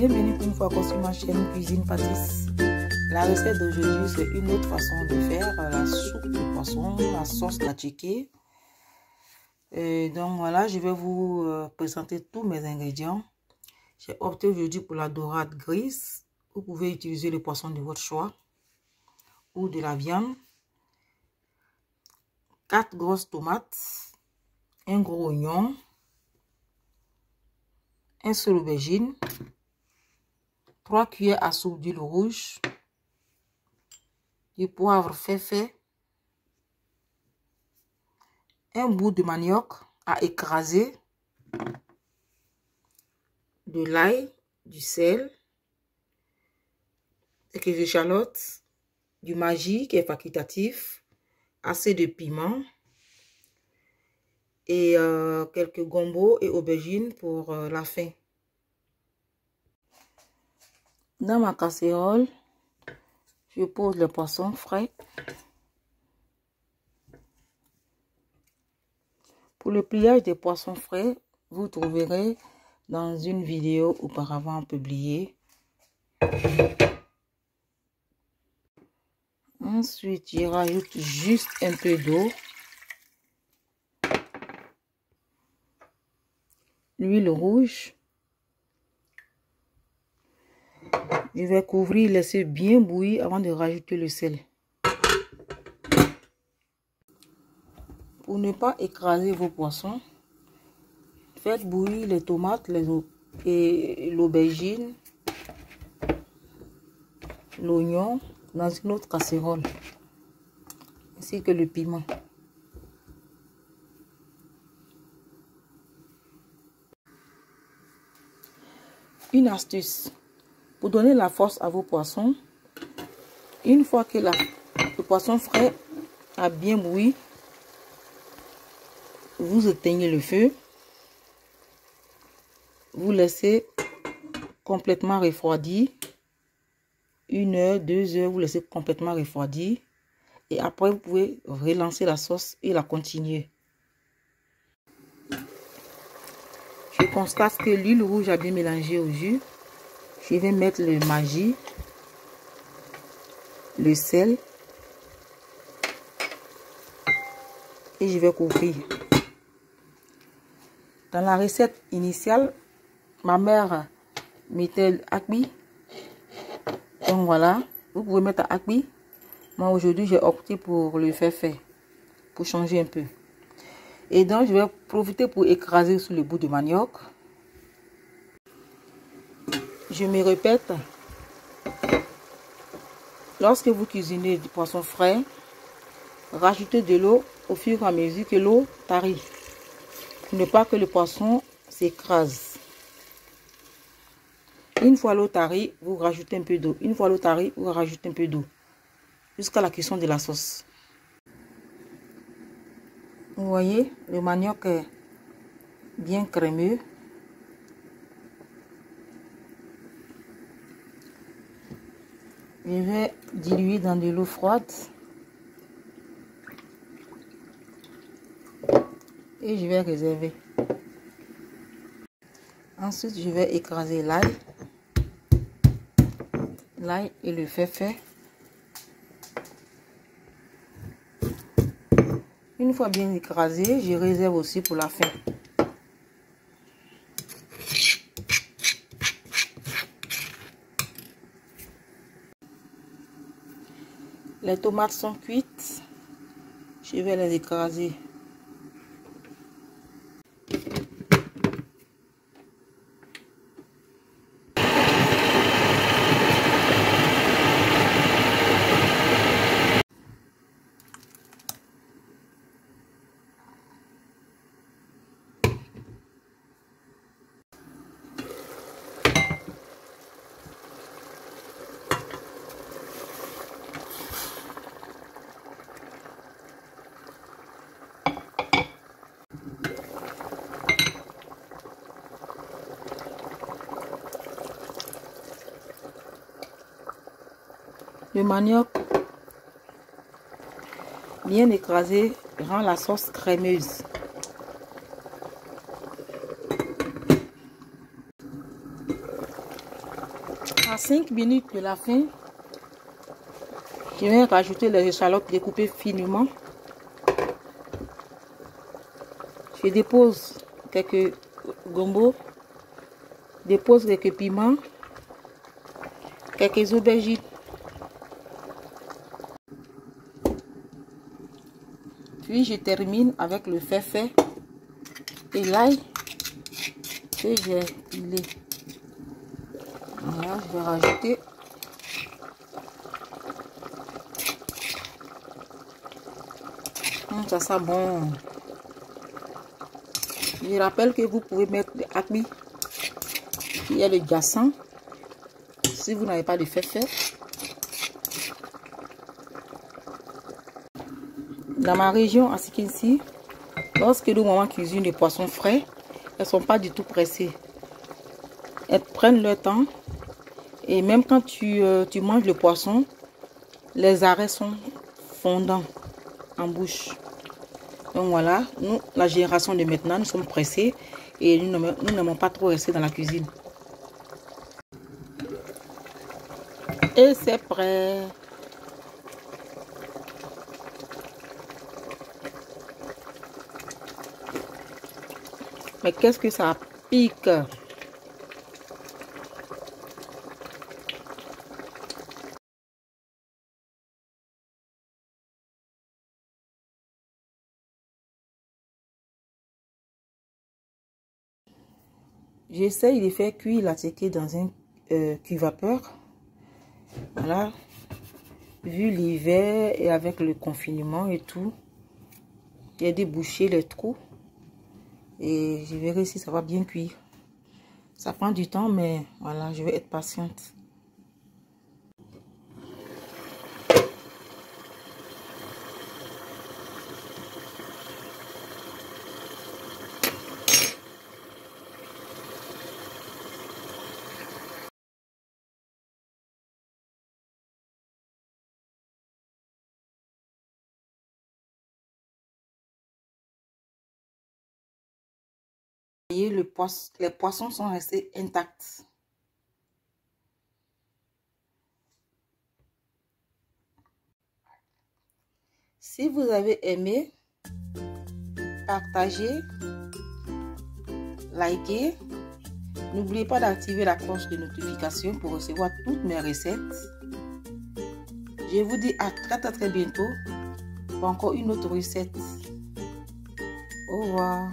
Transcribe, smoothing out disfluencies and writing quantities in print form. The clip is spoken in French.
Bienvenue pour une fois encore sur ma chaîne Cuisine Pâtisse. La recette d'aujourd'hui, c'est une autre façon de faire la soupe de poisson, la sauce tzatziki. Donc voilà, je vais vous présenter tous mes ingrédients. J'ai opté aujourd'hui pour la dorade grise. Vous pouvez utiliser le poisson de votre choix ou de la viande. 4 grosses tomates, un gros oignon, un seul aubergine, 3 cuillères à soupe d'huile rouge, du poivre fait, un bout de manioc à écraser, de l'ail, du sel, quelques échalotes, du maggi qui est facultatif, assez de piment et quelques gombo et aubergines pour la fin. Dans ma casserole, je pose le poisson frais. Pour le pliage des poissons frais, vous trouverez dans une vidéo auparavant publiée. Ensuite, je rajoute juste un peu d'eau, l'huile rouge. Je vais couvrir, laisser bien bouillir avant de rajouter le sel. Pour ne pas écraser vos poissons, faites bouillir les tomates et l'aubergine, l'oignon dans une autre casserole, ainsi que le piment. Une astuce pour donner la force à vos poissons: une fois que le poisson frais a bien bouilli, vous éteignez le feu, vous laissez complètement refroidir, 1 heure, 2 heures, vous laissez complètement refroidir et après vous pouvez relancer la sauce et la continuer. Je constate que l'huile rouge a bien mélangé au jus. Je vais mettre le maggi, le sel et je vais couvrir. Dans la recette initiale, ma mère mettait akbi. Donc voilà, vous pouvez mettre akbi. Moi aujourd'hui j'ai opté pour le faire fait, pour changer un peu. Et donc je vais profiter pour écraser sur le bout de manioc. Je me répète, lorsque vous cuisinez du poisson frais, rajoutez de l'eau au fur et à mesure que l'eau tarit, pour ne pas que le poisson s'écrase. Une fois l'eau tarie, vous rajoutez un peu d'eau. Une fois l'eau tarie, vous rajoutez un peu d'eau, jusqu'à la cuisson de la sauce. Vous voyez, le manioc est bien crémeux. Je vais diluer dans de l'eau froide et je vais réserver. Ensuite, je vais écraser l'ail et le fait. Une fois bien écrasé, je réserve aussi pour la fin. Les tomates sont cuites. Je vais les écraser. Le manioc bien écrasé rend la sauce crémeuse. 5 minutes de la fin, je vais rajouter les échalotes découpées finement. Je dépose quelques gombo, dépose quelques piments, quelques aubergines. Puis je termine avec le féfé et l'ail que j'ai pilé. Voilà, je vais rajouter. Ça sent bon. Je rappelle que vous pouvez mettre de akbi. Il y a le gassan. Si vous n'avez pas de féfé. Dans ma région à Sikinsi, lorsque nos mamans cuisinent des poissons frais, elles ne sont pas du tout pressées. Elles prennent leur temps. Et même quand tu manges le poisson, les arrêts sont fondants en bouche. Donc voilà, nous, la génération de maintenant, nous sommes pressés et nous n'aimons pas trop rester dans la cuisine. Et c'est prêt. Mais qu'est-ce que ça pique! J'essaye de faire cuire la tchéké dans un cuve-vapeur. Voilà. Vu l'hiver et avec le confinement et tout, j'ai débouché les trous. Et je verrai si ça va bien cuire. Ça prend du temps, mais voilà, je vais être patiente. Et les poissons sont restés intacts. Si vous avez aimé, partagez, likez. N'oubliez pas d'activer la cloche de notification pour recevoir toutes mes recettes. Je vous dis à très bientôt pour encore une autre recette. Au revoir.